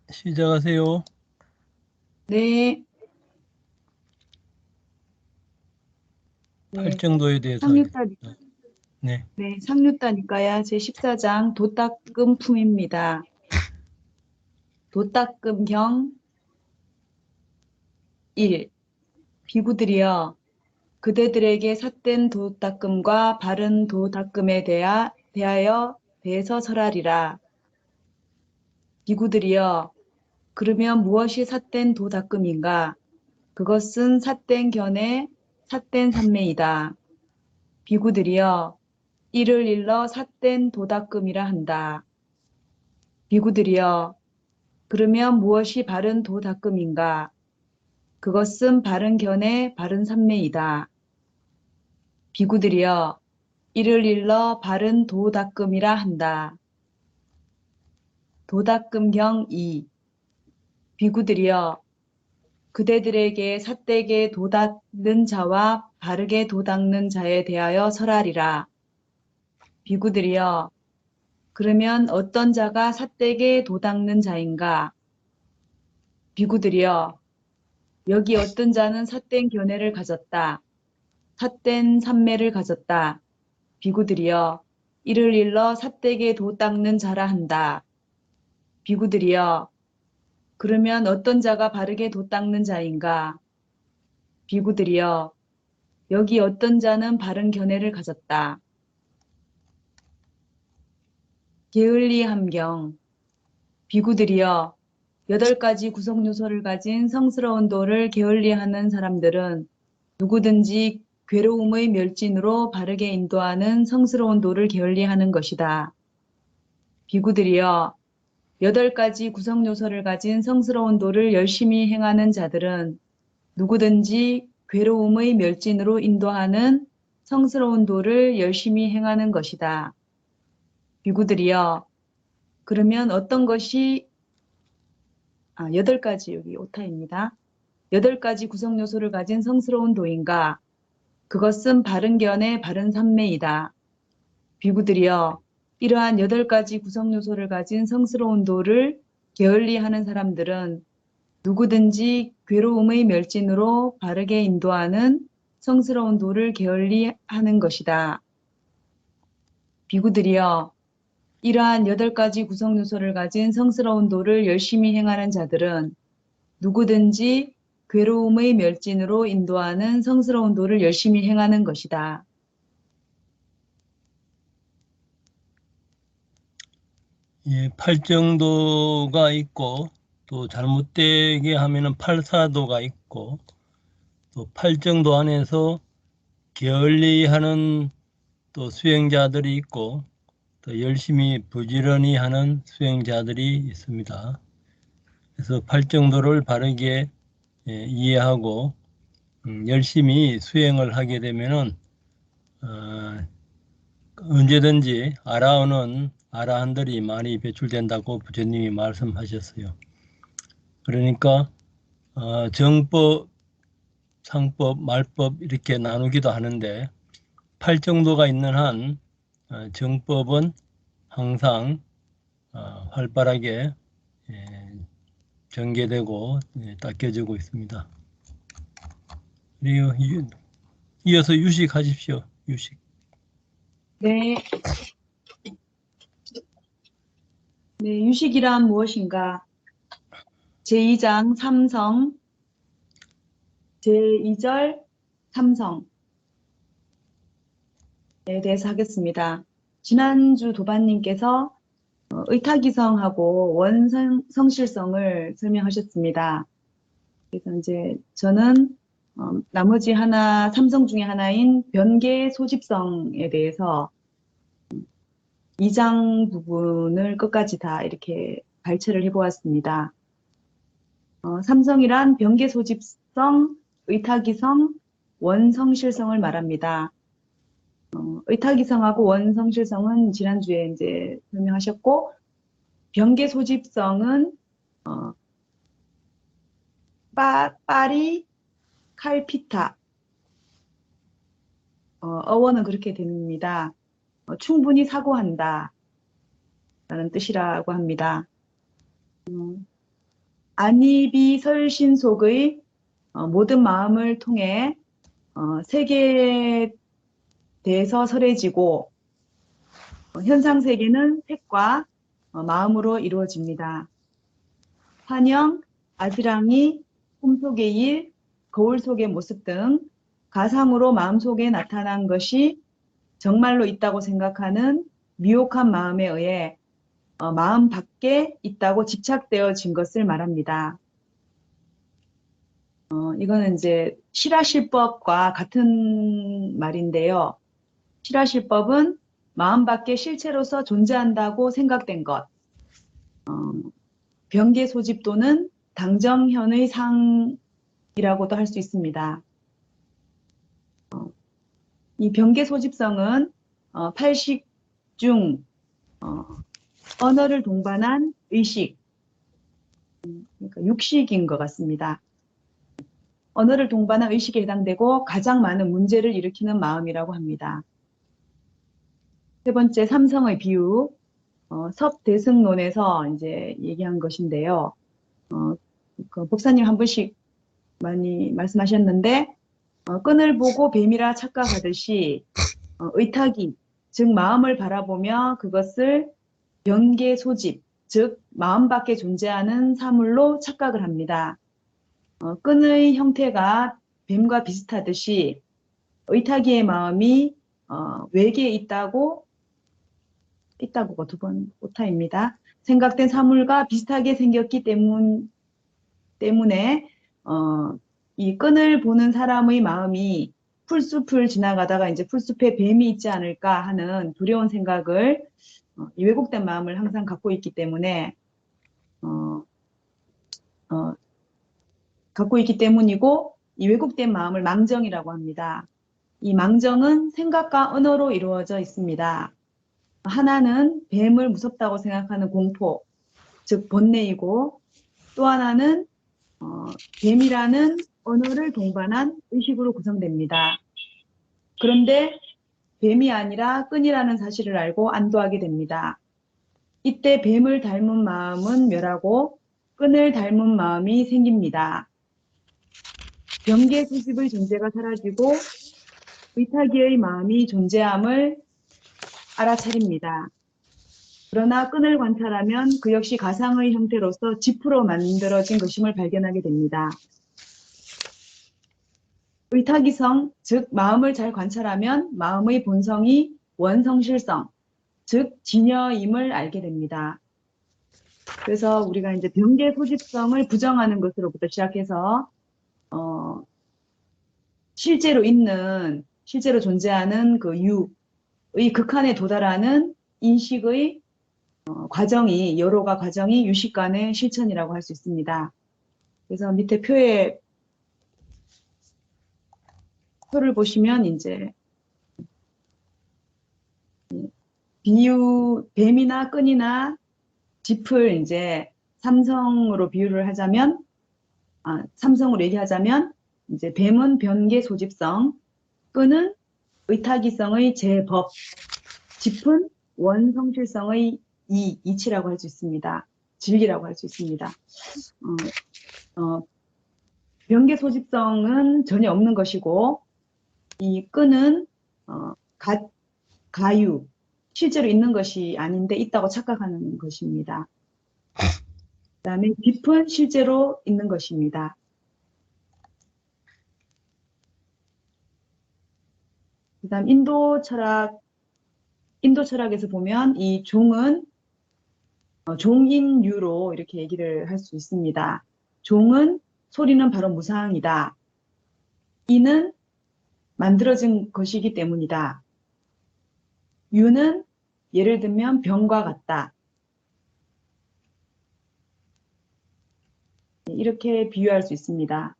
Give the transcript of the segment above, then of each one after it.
시작하세요. 네. 네. 팔정도에 대해서 상류단, 하겠습니다. 네. 네, 상류단니까야 제14장 도닦음품입니다. 도닦음경 1. 비구들이여, 그대들에게 삿된 도닦음과 바른 도닦음에 대해서 설하리라. 비구들이여, 그러면 무엇이 삿된 도닦음인가? 그것은 삿된 견해, 삿된 삼매이다. 비구들이여, 이를 일러 삿된 도닦음이라 한다. 비구들이여, 그러면 무엇이 바른 도닦음인가? 그것은 바른 견해, 바른 삼매이다. 비구들이여, 이를 일러 바른 도닦음이라 한다. 도닦음경 2. 비구들이여, 그대들에게 삿되게 도닦는 자와 바르게 도닦는 자에 대하여 설하리라. 비구들이여, 그러면 어떤 자가 삿되게 도닦는 자인가? 비구들이여, 여기 어떤 자는 삿된 견해를 가졌다. 삿된 삼매를 가졌다. 비구들이여, 이를 일러 삿되게 도닦는 자라 한다. 비구들이여, 그러면 어떤 자가 바르게 도닦는 자인가? 비구들이여, 여기 어떤 자는 바른 견해를 가졌다. 게을리 함경. 비구들이여, 8가지 구성 요소를 가진 성스러운 도를 게을리하는 사람들은 누구든지 괴로움의 멸진으로 바르게 인도하는 성스러운 도를 게을리하는 것이다. 비구들이여, 8가지 구성 요소를 가진 성스러운 도를 열심히 행하는 자들은 누구든지 괴로움의 멸진으로 인도하는 성스러운 도를 열심히 행하는 것이다. 비구들이여, 그러면 어떤 것이 8가지 여기 오타입니다. 8가지 구성 요소를 가진 성스러운 도인가? 그것은 바른 견해, 바른 삼매이다. 비구들이여, 이러한 8가지 구성 요소를 가진 성스러운 도를 게을리하는 사람들은 누구든지 괴로움의 멸진으로 바르게 인도하는 성스러운 도를 게을리하는 것이다. 비구들이여, 이러한 8가지 구성 요소를 가진 성스러운 도를 열심히 행하는 자들은 누구든지 괴로움의 멸진으로 인도하는 성스러운 도를 열심히 행하는 것이다. 예, 팔정도가 있고, 또 잘못되게 하면은 팔사도가 있고, 또 팔정도 안에서 게을리하는 또 수행자들이 있고, 또 열심히 부지런히 하는 수행자들이 있습니다. 그래서 팔정도를 바르게 이해하고 열심히 수행을 하게 되면은 언제든지 아라한들이 많이 배출된다고 부처님이 말씀하셨어요. 그러니까 정법, 상법, 말법 이렇게 나누기도 하는데 팔정도가 있는 한 정법은 항상 활발하게 전개되고 닦여지고 있습니다. 그리고 이어서 유식하십시오. 유식. 네. 네, 유식이란 무엇인가? 제2장 삼성, 제2절 삼성에 대해서 하겠습니다. 지난주 도반님께서 의타기성하고 원성실성을 설명하셨습니다. 그래서 이제 저는 나머지 삼성 중에 하나인 변계 소집성에 대해서 2장 부분을 끝까지 다 이렇게 발췌를 해보았습니다. 삼성이란 변계 소집성, 의타기성, 원성실성을 말합니다. 의타기성하고 원성실성은 지난주에 이제 설명하셨고, 변계 소집성은 파리 칼피타, 어원은 그렇게 됩니다. 충분히 사고한다 라는 뜻이라고 합니다. 안이비 설신속의 모든 마음을 통해 세계에 대해서 설해지고 현상 세계는 색과 마음으로 이루어집니다. 환영, 아지랑이, 꿈속의 일, 거울 속의 모습 등 가상으로 마음속에 나타난 것이 정말로 있다고 생각하는 미혹한 마음에 의해 마음 밖에 있다고 집착되어진 것을 말합니다. 이거는 이제 실화실법과 같은 말인데요. 실화실법은 마음 밖에 실체로서 존재한다고 생각된 것. 병계 소집 또는 당정현의 상이라고도 할 수 있습니다. 이 병계 소집성은 8식 중 언어를 동반한 의식, 그러니까 6식인 것 같습니다. 언어를 동반한 의식에 해당되고 가장 많은 문제를 일으키는 마음이라고 합니다. 세 번째, 삼성의 비유, 섭대승론에서 이제 얘기한 것인데요. 그 목사님 한 분씩 많이 말씀하셨는데, 끈을 보고 뱀이라 착각하듯이 의탁이, 즉 마음을 바라보며 그것을 변계 소집, 즉 마음 밖에 존재하는 사물로 착각을 합니다. 끈의 형태가 뱀과 비슷하듯이 의탁이의 마음이 외계에 있다고가 두 번 오타입니다. 생각된 사물과 비슷하게 생겼기 때문에 이 끈을 보는 사람의 마음이 풀숲을 지나가다가 이제 풀숲에 뱀이 있지 않을까 하는 두려운 생각을 이 왜곡된 마음을 항상 갖고 있기 때문에 갖고 있기 때문이고 이 왜곡된 마음을 망정이라고 합니다. 이 망정은 생각과 언어로 이루어져 있습니다. 하나는 뱀을 무섭다고 생각하는 공포, 즉 번뇌이고 또 하나는 뱀이라는 언어를 동반한 의식으로 구성됩니다. 그런데 뱀이 아니라 끈이라는 사실을 알고 안도하게 됩니다. 이때 뱀을 닮은 마음은 멸하고 끈을 닮은 마음이 생깁니다. 병계 수집의 존재가 사라지고 의타기의 마음이 존재함을 알아차립니다. 그러나 끈을 관찰하면 그 역시 가상의 형태로서 지프로 만들어진 것임을 발견하게 됩니다. 의타기성, 즉 마음을 잘 관찰하면 마음의 본성이 원성실성, 즉 진여임을 알게 됩니다. 그래서 우리가 이제 병계 소집성을 부정하는 것으로부터 시작해서 실제로 존재하는 그 유의 극한에 도달하는 인식의 여로가 과정이 유식간의 실천이라고 할 수 있습니다. 그래서 밑에 표를 보시면 이제 뱀이나 끈이나 짚을 이제 삼성으로 얘기하자면 이제 뱀은 변계 소집성, 끈은 의타기성의 제법, 짚은 원성실성의 이치라고 할 수 있습니다. 진리라고 할 수 있습니다. 변계 소집성은 전혀 없는 것이고 이 끈은 가유, 실제로 있는 것이 아닌데 있다고 착각하는 것입니다. 그 다음에 짚은 실제로 있는 것입니다. 그 다음 인도 철학에서 보면 이 종은 종인유로 이렇게 얘기를 할 수 있습니다. 종은 소리는 바로 무상이다. 이는 만들어진 것이기 때문이다. 유는 예를 들면 병과 같다. 이렇게 비유할 수 있습니다.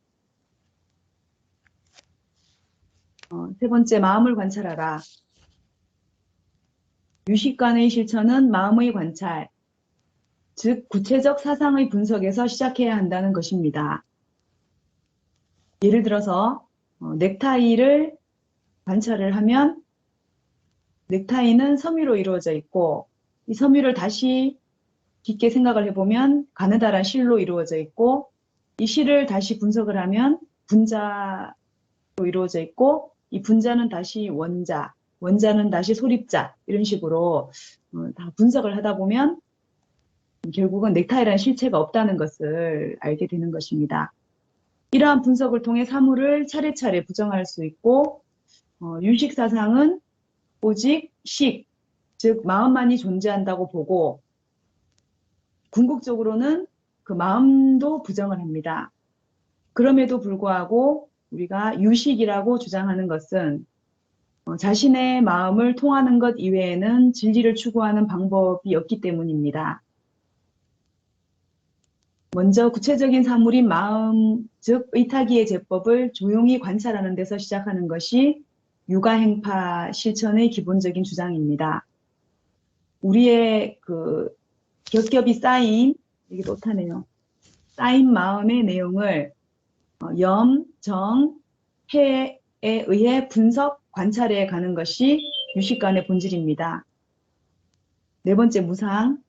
세 번째, 마음을 관찰하라. 유식간의 실천은 마음의 관찰, 즉 구체적 사상의 분석에서 시작해야 한다는 것입니다. 예를 들어서 넥타이를 관찰을 하면 넥타이는 섬유로 이루어져 있고 이 섬유를 다시 깊게 생각을 해보면 가느다란 실로 이루어져 있고 이 실을 다시 분석을 하면 분자로 이루어져 있고 이 분자는 다시 원자, 원자는 다시 소립자 이런 식으로 다 분석을 하다 보면 결국은 넥타이라는 실체가 없다는 것을 알게 되는 것입니다. 이러한 분석을 통해 사물을 차례차례 부정할 수 있고 유식 사상은 오직 식, 즉 마음만이 존재한다고 보고 궁극적으로는 그 마음도 부정을 합니다. 그럼에도 불구하고 우리가 유식이라고 주장하는 것은 자신의 마음을 통하는 것 이외에는 진리를 추구하는 방법이 없기 때문입니다. 먼저 구체적인 사물인 마음, 즉 의타기의 제법을 조용히 관찰하는 데서 시작하는 것이 유가행파 실천의 기본적인 주장입니다. 우리의 그 겹겹이 쌓인, 이게 못하네요. 쌓인 마음의 내용을 염, 정, 해에 의해 분석, 관찰해 가는 것이 유식관의 본질입니다. 네 번째, 무상.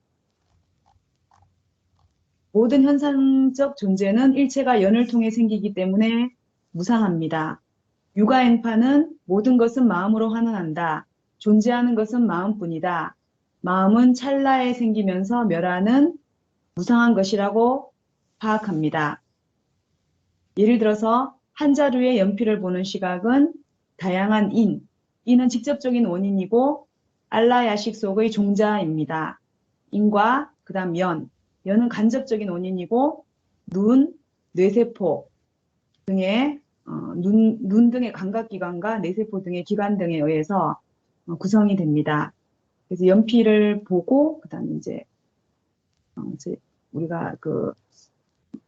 모든 현상적 존재는 일체가 연을 통해 생기기 때문에 무상합니다. 유가행파는 모든 것은 마음으로 환원한다. 존재하는 것은 마음뿐이다. 마음은 찰나에 생기면서 멸하는 무상한 것이라고 파악합니다. 예를 들어서 한 자루의 연필을 보는 시각은 다양한 인은 직접적인 원인이고 알라야식 속의 종자입니다. 인과 그 다음 연은 간접적인 원인이고 눈, 뇌세포 등의 눈 등의 감각기관과 뇌세포 등의 기관 등에 의해서 구성이 됩니다. 그래서 연필을 보고 그다음에 이제 우리가 그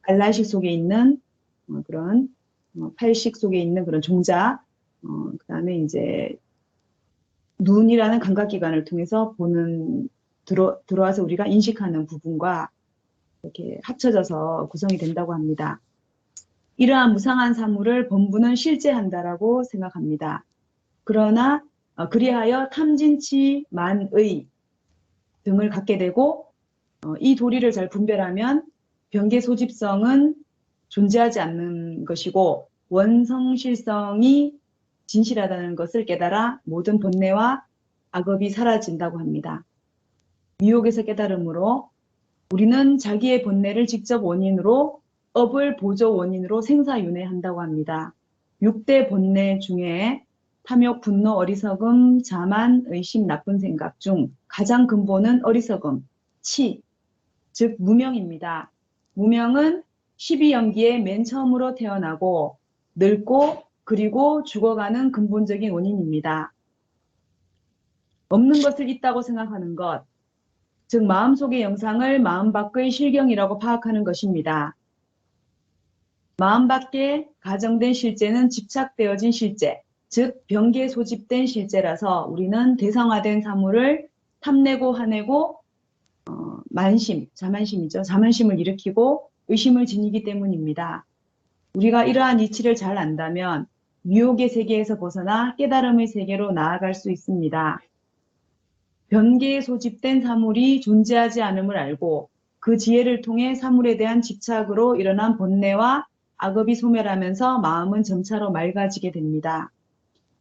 알라식 속에 있는 그런 팔식 속에 있는 그런 종자, 그다음에 이제 눈이라는 감각기관을 통해서 들어와서 우리가 인식하는 부분과 이렇게 합쳐져서 구성이 된다고 합니다. 이러한 무상한 사물을 범부는 실제한다라고 생각합니다. 그러나 그리하여 탐진치, 만의 등을 갖게 되고 이 도리를 잘 분별하면 병계 소집성은 존재하지 않는 것이고 원성실성이 진실하다는 것을 깨달아 모든 번뇌와 악업이 사라진다고 합니다. 미혹에서 깨달음으로 우리는 자기의 번뇌를 직접 원인으로 업을 보조 원인으로 생사윤회한다고 합니다. 6대 번뇌 중에 탐욕, 분노, 어리석음, 자만, 의심, 나쁜 생각 중 가장 근본은 어리석음, 치, 즉 무명입니다. 무명은 12연기에 맨 처음으로 태어나고 늙고 그리고 죽어가는 근본적인 원인입니다. 없는 것을 있다고 생각하는 것, 즉 마음속의 영상을 마음 밖의 실경이라고 파악하는 것입니다. 마음 밖에 가정된 실제는 집착되어진 실제, 즉 병기에 소집된 실제라서 우리는 대성화된 사물을 탐내고 화내고 만심, 자만심이죠. 자만심을 일으키고 의심을 지니기 때문입니다. 우리가 이러한 이치를 잘 안다면 미혹의 세계에서 벗어나 깨달음의 세계로 나아갈 수 있습니다. 변계에 소집된 사물이 존재하지 않음을 알고 그 지혜를 통해 사물에 대한 집착으로 일어난 번뇌와 악업이 소멸하면서 마음은 점차로 맑아지게 됩니다.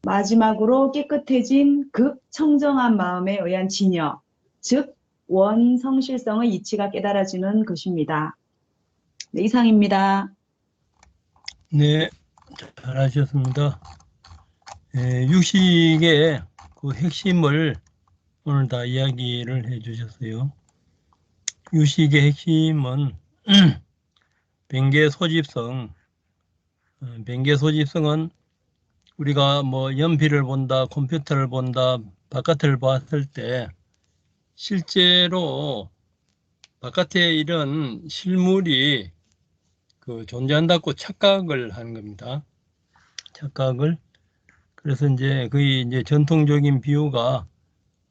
마지막으로 깨끗해진 극청정한 마음에 의한 진여, 즉 원성실성의 이치가 깨달아지는 것입니다. 네, 이상입니다. 네, 잘하셨습니다. 유식의 그 핵심을 오늘 다 이야기를 해주셨어요. 유식의 핵심은 변계 소집성. 변계 소집성은 우리가 뭐 연필을 본다, 컴퓨터를 본다, 바깥을 봤을 때 실제로 바깥에 이런 실물이 그 존재한다고 착각을 하는 겁니다. 착각을. 그래서 이제 거의 이제 전통적인 비유가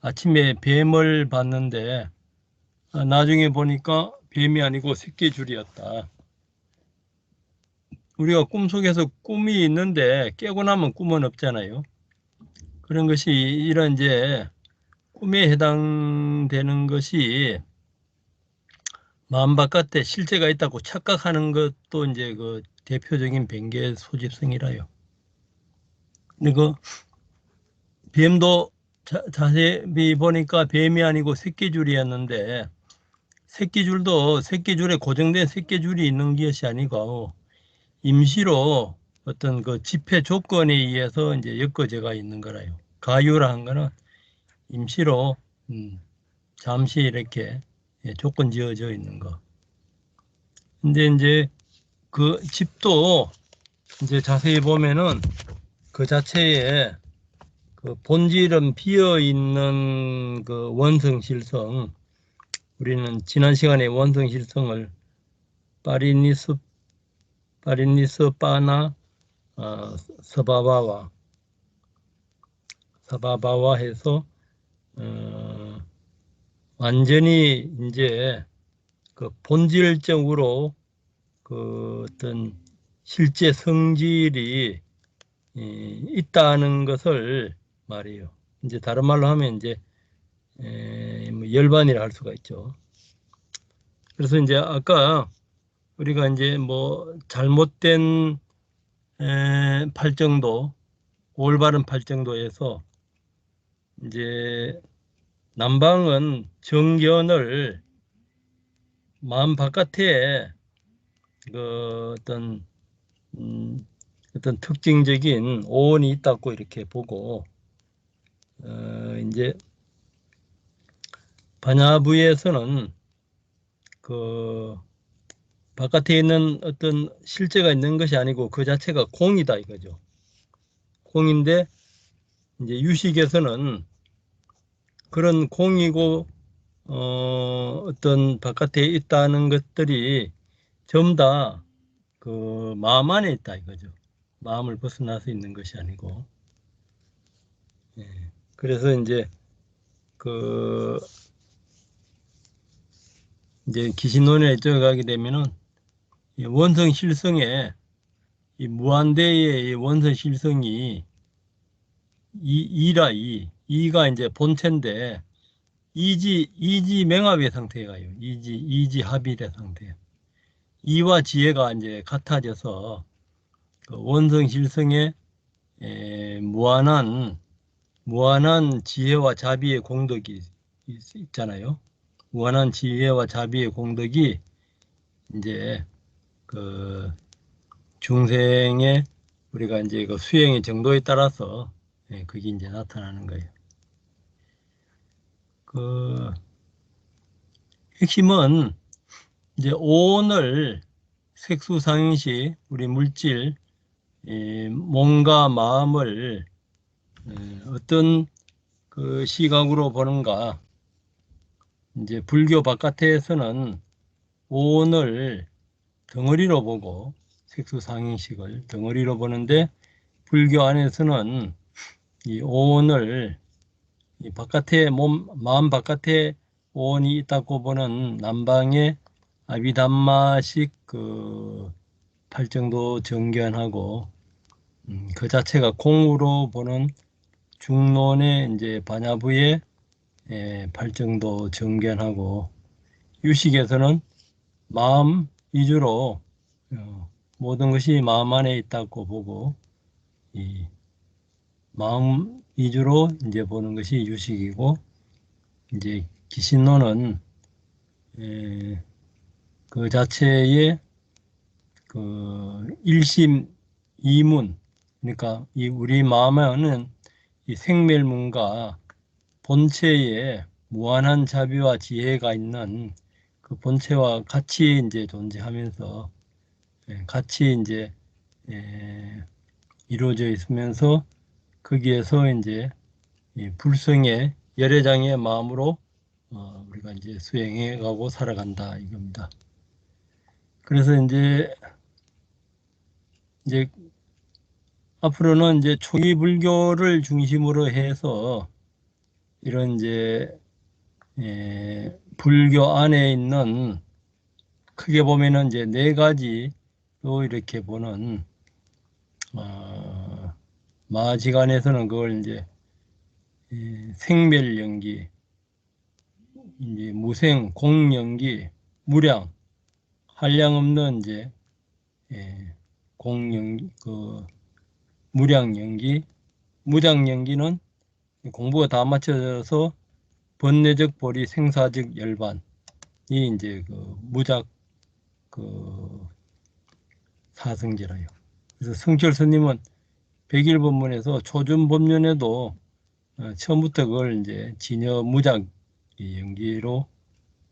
아침에 뱀을 봤는데 나중에 보니까 뱀이 아니고 새끼줄이었다. 우리가 꿈속에서 꿈이 있는데 깨고 나면 꿈은 없잖아요. 그런 것이 이런 이제 꿈에 해당되는 것이 마음 바깥에 실제가 있다고 착각하는 것도 이제 그 대표적인 변계 소집성이라요. 근데 그 뱀도 자세히 보니까 뱀이 아니고 새끼줄이었는데 새끼줄에 고정된 새끼줄이 있는 것이 아니고 임시로 어떤 그 집회 조건에 의해서 이제 엮어져가 있는 거라요. 가유라는 거는 임시로 잠시 이렇게 조건 지어져 있는 거. 근데 이제 그 집도 이제 자세히 보면은 그 자체에 그 본질은 비어 있는 그 원성실성, 우리는 지난 시간에 원성실성을 파리니스 파나 서바바와 해서 완전히 이제 그 본질적으로 그 어떤 실제 성질이 있다는 것을 말이에요. 이제 다른 말로 하면 이제 뭐 열반이라 할 수가 있죠. 그래서 이제 아까 우리가 이제 뭐 잘못된 팔정도, 올바른 팔정도에서 이제 남방은 정견을 마음 바깥에 그 어떤 특징적인 오온이 있다고 이렇게 보고 이제 반야부에서는 그 바깥에 있는 어떤 실제가 있는 것이 아니고 그 자체가 공이다 이거죠. 공인데 이제 유식에서는 그런 공이고 어떤 바깥에 있다는 것들이 전부 다 그 마음 안에 있다 이거죠. 마음을 벗어나서 있는 것이 아니고. 예. 그래서 그 이제 기신론에 들어가게 되면은 이 원성 실성에 이 무한대의 이 원성 실성이 이가 이제 본체인데 이지 명합의 상태가 가요. 이지 합일의 상태. 이와 지혜가 이제 같아져서 그 원성 실성에 무한한 지혜와 자비의 공덕이 있잖아요. 무한한 지혜와 자비의 공덕이 이제 그 중생의 우리가 이제 그 수행의 정도에 따라서 그게 이제 나타나는 거예요. 그 핵심은 이제 오온을 색수상행시 우리 물질 몸과 마음을 어떤 그 시각으로 보는가. 이제 불교 바깥에서는 오온을 덩어리로 보고 색수상행식을 덩어리로 보는데 불교 안에서는 이 오온을 이 바깥에 마음 바깥에 오온이 있다고 보는 남방의 아비담마식 그 팔정도 정견하고 그 자체가 공으로 보는 중론의 이제 반야부의 팔정도 정견하고 유식에서는 마음 위주로 모든 것이 마음 안에 있다고 보고 이 마음 위주로 이제 보는 것이 유식이고 이제 기신론은 그 자체의 그 일심 이문 그러니까 이 우리 마음에는 이 생멸문과 본체에 무한한 자비와 지혜가 있는 그 본체와 같이 이제 존재하면서 같이 이제 이루어져 있으면서 거기에서 이제 불성의 열애장의 마음으로 우리가 이제 수행해 가고 살아간다 이겁니다. 그래서 이제 앞으로는 이제 초기 불교를 중심으로 해서 이런 이제 불교 안에 있는 크게 보면은 이제 네 가지로 이렇게 보는 마지간에서는 그걸 이제 생멸연기, 이제 무생 공연기, 무량, 한량 없는 이제 공연기, 무량연기, 무량연기는 공부가 다 맞춰져서 번뇌적 보리 생사적 열반이 이제 무작 사성제라요. 그래서 성철 스님은 백일법문에서 초준법륜에도 처음부터 그걸 이제 진여 무작 연기로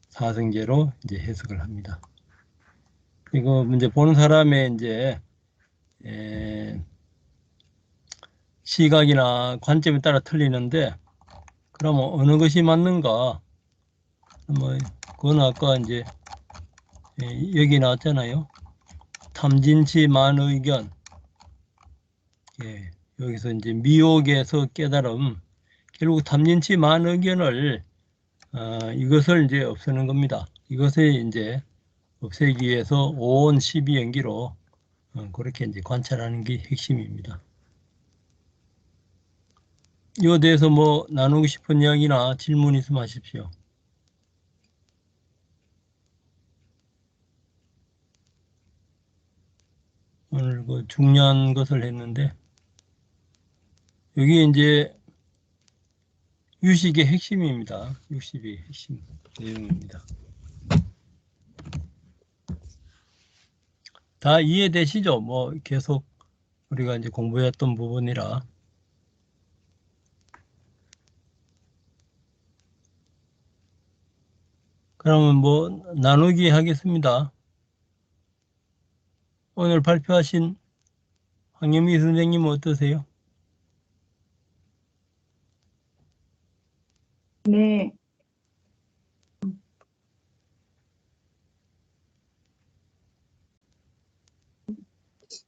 사성제로 이제 해석을 합니다. 이거 이제 보는 사람의 이제 시각이나 관점에 따라 틀리는데, 그러면 어느 것이 맞는가? 뭐 그건 아까 이제 여기 나왔잖아요. 탐진치 만의견. 여기서 이제 미혹에서 깨달음. 결국 탐진치 만의견을 이것을 이제 없애는 겁니다. 이것을 이제 없애기 위해서 온 12연기로 그렇게 이제 관찰하는 게 핵심입니다. 이거에 대해서 뭐 나누고 싶은 이야기나 질문 있으면 하십시오. 오늘 중요한 것을 했는데, 여기 이제 유식의 핵심입니다. 60의 핵심 내용입니다. 다 이해되시죠? 뭐 계속 우리가 이제 공부했던 부분이라. 그러면 뭐 나누기 하겠습니다. 오늘 발표하신 황영미 선생님은 어떠세요? 네.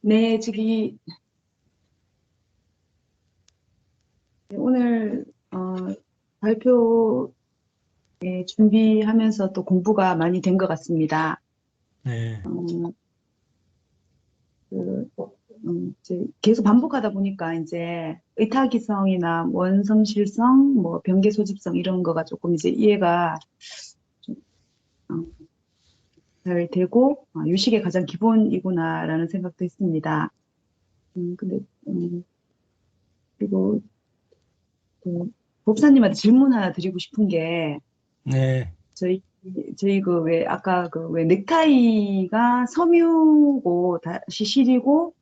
네, 오늘 발표 준비하면서 또 공부가 많이 된 것 같습니다. 네. 이제 계속 반복하다 보니까 이제 의타기성이나 원성실성, 뭐 병계소집성 이런 거가 조금 이제 이해가 좀, 잘 되고 유식의 가장 기본이구나라는 생각도 했습니다. 근데 그리고 그 법사님한테 질문 하나 드리고 싶은 게 네. 저희 그 왜 아까 그 왜 넥타이가 섬유고 다시 실이고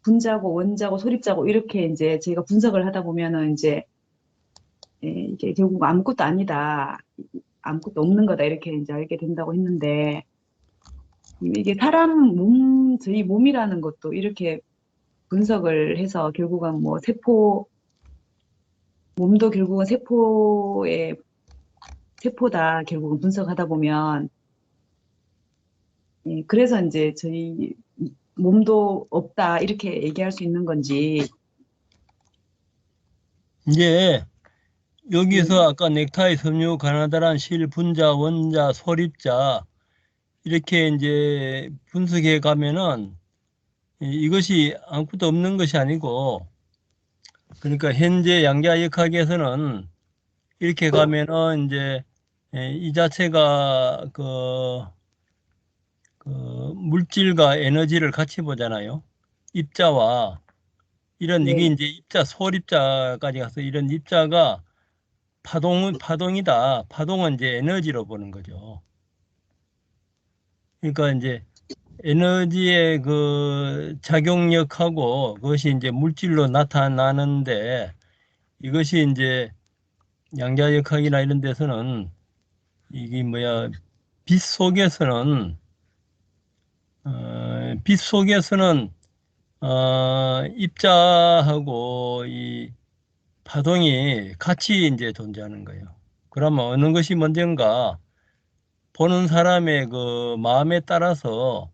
분자고 원자고 소립자고 이렇게 이제 저희가 분석을 하다 보면은 이제 이게 결국 아무것도 아니다. 아무것도 없는 거다. 이렇게 이제 알게 된다고 했는데 이게 사람 몸, 저희 몸이라는 것도 이렇게 분석을 해서 결국은 뭐 몸도 결국은 세포다. 결국은 분석하다 보면 그래서 이제 저희 몸도 없다. 이렇게 얘기할 수 있는 건지. 이제 여기서 아까 넥타이, 섬유, 가나다란, 실, 분자, 원자, 소립자 이렇게 이제 분석해 가면은 이것이 아무것도 없는 것이 아니고, 그러니까 현재 양자역학에서는 이렇게 가면은 이제 이 자체가 물질과 에너지를 같이 보잖아요. 입자와 이게 네, 이제 입자, 소립자까지 가서 이런 입자가 파동이다. 파동은 이제 에너지로 보는 거죠. 그러니까 이제 에너지의 작용력하고 그것이 이제 물질로 나타나는데, 이것이 이제 양자역학이나 이런 데서는 이게 빛 속에서는 빛 속에서는 입자하고 이 파동이 같이 이제 존재하는 거예요. 그러면 어느 것이 먼저인가? 보는 사람의 마음에 따라서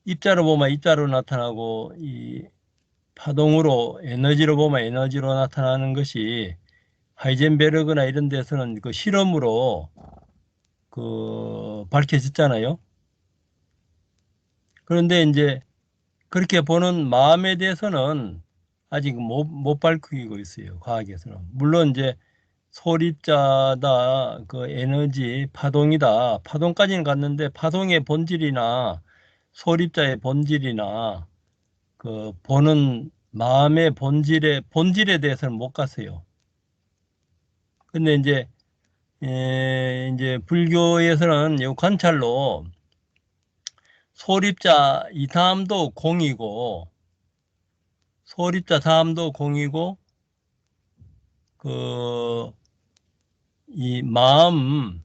입자로 보면 입자로 나타나고, 이 파동으로 에너지로 보면 에너지로 나타나는 것이 하이젠베르그나 이런 데서는 실험으로 밝혀졌잖아요. 그런데 이제 그렇게 보는 마음에 대해서는 아직 못 밝히고 있어요. 과학에서는. 물론 이제 소립자다, 그 에너지 파동이다. 파동까지는 갔는데 파동의 본질이나 소립자의 본질이나 그 보는 마음의 본질에 대해서는 못 갔어요. 근데 이제 불교에서는 이 관찰로 소립자 이 다음도 공이고 소립자 다음도 공이고 그 이 마음의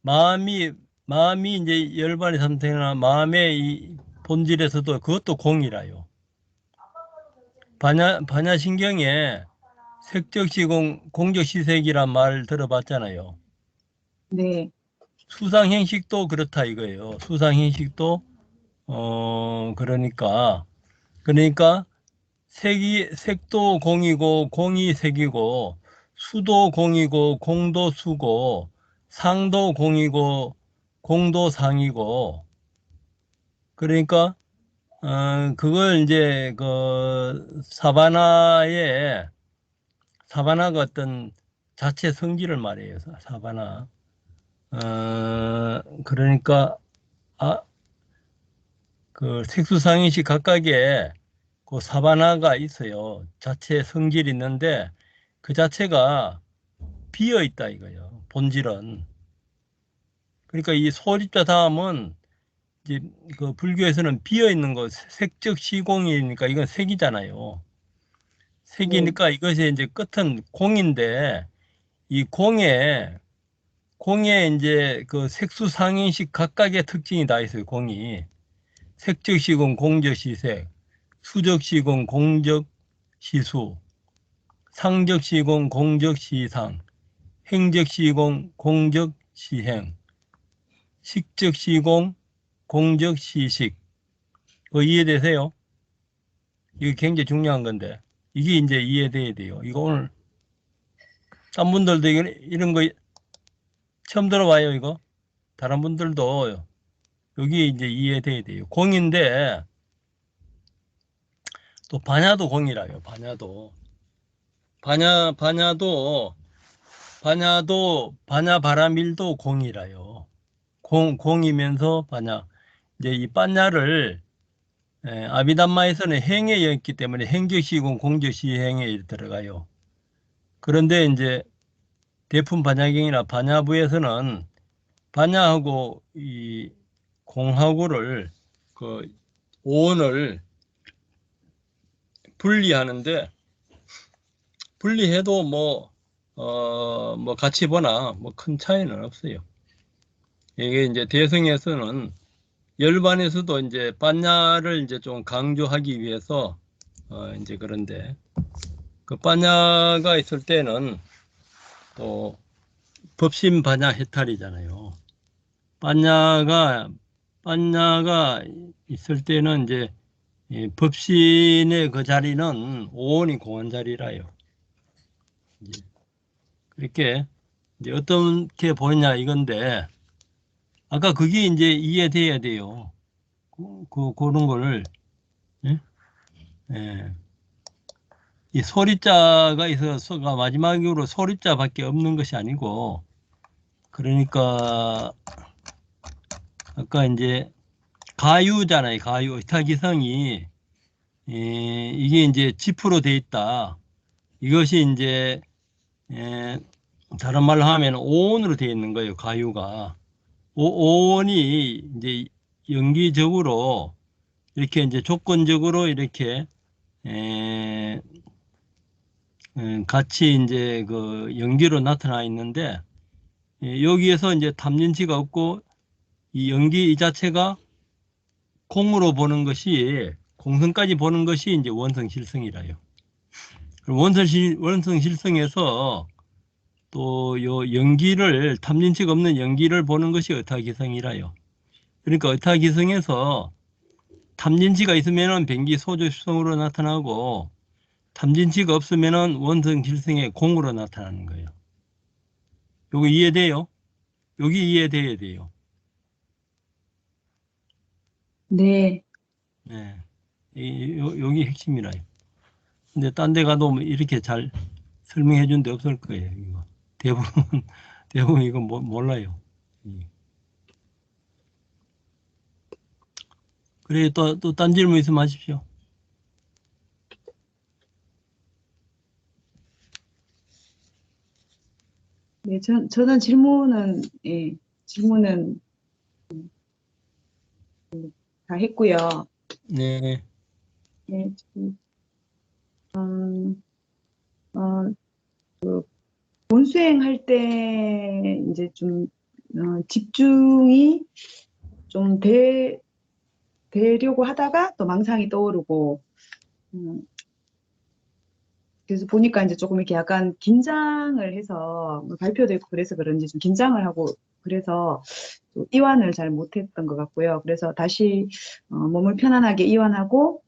마음이 마음이 이제 열반의 선택이나 마음의 이 본질에서도 그것도 공이라요. 반야신경에 색적시공 공적시색이란 말 들어봤잖아요. 네, 수상행식도 그렇다 이거예요. 수상행식도 그러니까 색도 공이고 공이 색이고 수도 공이고 공도 수고 상도 공이고 공도 상이고 그러니까 그걸 이제 그 사바나가 어떤 자체 성질을 말해요. 사바나. 그러니까 아, 그 색수상인식 각각에 그 사바나가 있어요. 자체 성질이 있는데 그 자체가 비어 있다 이거예요. 본질은. 그러니까 이 소립자 다음은 이제 그 불교에서는 비어 있는 거 색적 시공이니까 이건 색이잖아요. 네, 색이니까 이것이 이제 끝은 공인데 이 공에 이제 그 색수 상인식 각각의 특징이 다 있어요. 공이 색적 시공, 공적 시색, 수적 시공, 공적 시수, 상적 시공, 공적 시상, 행적 시공, 공적 시행, 식적 시공, 공적 시식. 그거 이해되세요? 이게 굉장히 중요한 건데 이게 이제 이해돼야 돼요. 이거 오늘 딴 분들도 이런 거 처음 들어봐요. 이거 다른 분들도 여기 이제 이해돼야 돼요. 공인데 또 반야도 공이라요. 반야 바라밀도 공이라요. 공이면서 반야. 이제 이 반야를 아비담마에서는 행해였기 때문에 행적시공 공적시행에 들어가요. 그런데 이제 대품 반야경이나 반야부에서는 반야하고 이 공하고를 그 오원을 분리하는데 분리해도 뭐 같이 보나 뭐 큰 차이는 없어요. 이게 이제 대승에서는 열반에서도 이제 반야를 이제 좀 강조하기 위해서 이제 그런데 그 반야가 있을 때는 또 법신 반야 해탈이잖아요. 반야가 있을 때는 이제 이 법신의 그 자리는 오온이 공한 자리라요. 이제 그렇게 이제 어떻게 보이냐 이건데 아까 그게 이제 이해돼야 돼요. 그런 거를 예? 예. 이 소리자가 있어서가 마지막으로 소리자밖에 없는 것이 아니고 그러니까 아까 이제 가유잖아요. 가유 의타기성이 이게 이제 지프로 돼 있다. 이것이 이제 예, 다른 말로 하면 오온으로 되어 있는 거예요. 가유가 오온이 이제 연기적으로 이렇게 이제 조건적으로 이렇게 에, 같이 이제 그 연기로 나타나 있는데 여기에서 이제 탐진치가 없고 이 연기 이 자체가 공으로 보는 것이 공성까지 보는 것이 이제 원성실성이라요. 원성실성에서 또 요 연기를 탐진치가 없는 연기를 보는 것이 의타기성이라요. 그러니까 의타기성에서 탐진치가 있으면은 변기 소조성으로 나타나고 탐진치가 없으면은 원성실성의 공으로 나타나는 거예요. 요거 이해돼요? 여기 이해돼야 돼요. 네, 네. 여기 핵심이라요. 근데 딴 데 가도 뭐 이렇게 잘 설명해 준 데 없을 거예요. 이거 대부분 대부분 이거 몰라요. 그래 또 딴 질문 있으면 하십시오. 네, 저는 질문은, 예, 질문은 다 했고요. 네, 예, 어, 본수행할 때 이제 좀, 집중이 좀 되려고 하다가 또 망상이 떠오르고, 음, 그래서 보니까 이제 조금 이렇게 약간 긴장을 해서 뭐 발표도 있고 그래서 그런지 좀 긴장을 하고 그래서 또 이완을 잘 못했던 것 같고요. 그래서 다시 몸을 편안하게 이완하고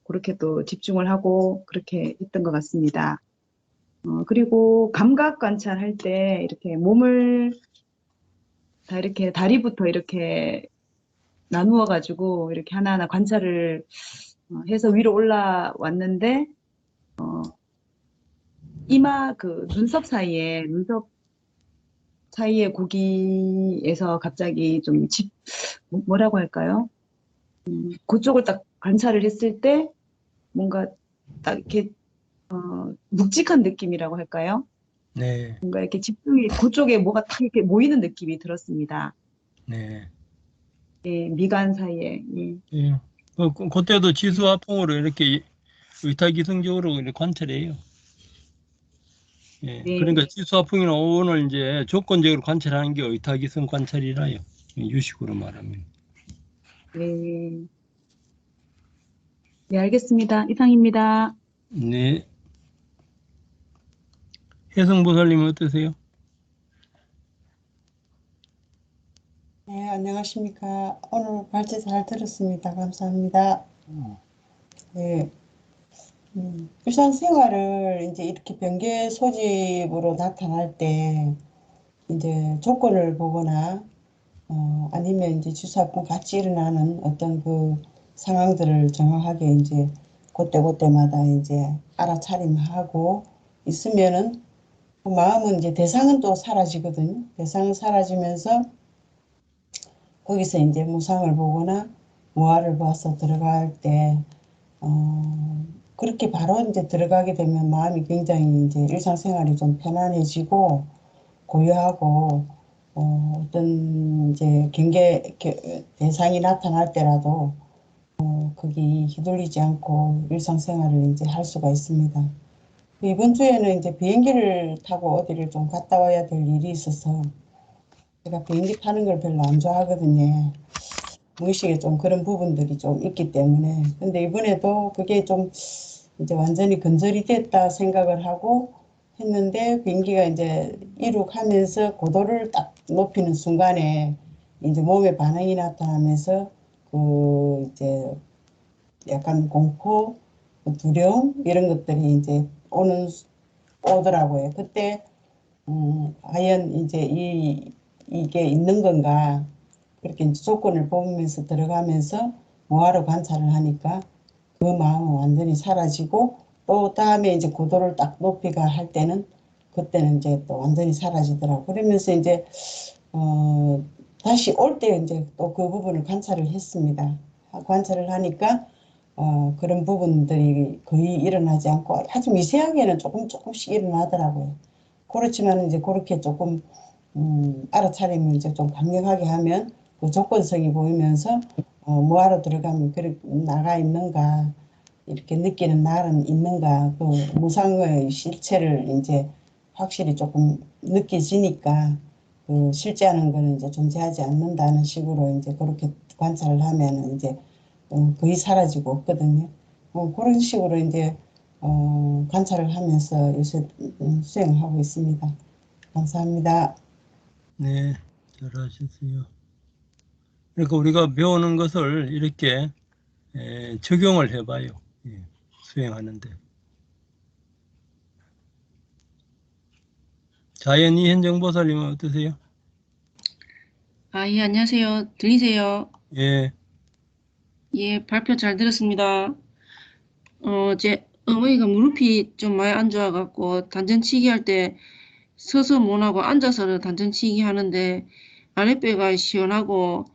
그렇게 또 집중을 하고 그렇게 했던 것 같습니다. 그리고 감각 관찰할 때 이렇게 몸을 다 이렇게 다리부터 이렇게 나누어 가지고 이렇게 하나하나 관찰을 해서 위로 올라왔는데 이마 그 눈썹 사이의 고기에서 갑자기 좀 뭐라고 할까요? 그쪽을 딱 관찰을 했을 때 뭔가 딱 이렇게 묵직한 느낌이라고 할까요? 네, 뭔가 이렇게 집중이 그쪽에 뭐가 딱 이렇게 모이는 느낌이 들었습니다. 네. 예, 미간 사이에. 예. 예. 그때도 지수화풍으로 이렇게 의타기성적으로 이렇게 관찰해요. 예. 그러니까 네, 지수화풍이는 오늘 이제 조건적으로 관찰하는 게 의타기성 관찰이라요. 유식으로 말하면. 네, 네, 알겠습니다. 이상입니다. 네. 혜성보살님은 어떠세요? 네, 안녕하십니까. 오늘 발제 잘 들었습니다. 감사합니다. 네, 일상생활을 이제 이렇게 변개 소집으로 나타날 때 이제 조건을 보거나 아니면 이제 주사분 같이 일어나는 어떤 그 상황들을 정확하게 이제 그때그때마다 이제 알아차림하고 있으면은 그 마음은 이제 대상은 또 사라지거든요. 대상은 사라지면서 거기서 이제 무상을 보거나 무아를 봐서 들어갈 때, 그렇게 바로 이제 들어가게 되면 마음이 굉장히 이제 일상생활이 좀 편안해지고 고요하고, 어떤 이제 대상이 나타날 때라도, 거기 휘둘리지 않고 일상생활을 이제 할 수가 있습니다. 이번 주에는 이제 비행기를 타고 어디를 좀 갔다 와야 될 일이 있어서 제가 비행기 타는 걸 별로 안 좋아하거든요. 무의식에 좀 그런 부분들이 좀 있기 때문에. 근데 이번에도 그게 좀 이제 완전히 건설이 됐다 생각을 하고 했는데 비행기가 이제 이륙하면서 고도를 딱 높이는 순간에 이제 몸에 반응이 나타나면서 그 이제 약간 공포, 두려움 이런 것들이 이제 오더라고요. 그때 과연 이제 이게 있는 건가 그렇게 이제 조건을 보면서 들어가면서 뭐하러 관찰을 하니까 그 마음은 완전히 사라지고 또 다음에 이제 고도를 딱 높이가 할 때는 그때는 이제 또 완전히 사라지더라고. 그러면서 이제 다시 올 때 이제 또 그 부분을 관찰을 했습니다. 관찰을 하니까 그런 부분들이 거의 일어나지 않고 아주 미세하게는 조금씩 일어나더라고요. 그렇지만 이제 그렇게 조금 알아차리면 이제 좀 강력하게 하면 그 조건성이 보이면서 뭐하러 들어가면 그렇게 나가 있는가 이렇게 느끼는 날은 있는가 그 무상의 실체를 이제 확실히 조금 느껴지니까 그 실제하는 거는 이제 존재하지 않는다는 식으로 이제 그렇게 관찰을 하면 이제 거의 사라지고 없거든요. 그런 식으로 이제 관찰을 하면서 요새 수행하고 있습니다. 감사합니다. 네, 잘하셨어요. 그러니까 우리가 배우는 것을 이렇게 적용을 해봐요. 예, 수행하는데. 자연이 현정보살님은 어떠세요? 예, 안녕하세요. 들리세요? 예, 예, 발표 잘 들었습니다. 이제 어머니가 무릎이 좀 많이 안 좋아갖고 단전치기 할 때 서서 못하고 앉아서 단전치기 하는데 아랫배가 시원하고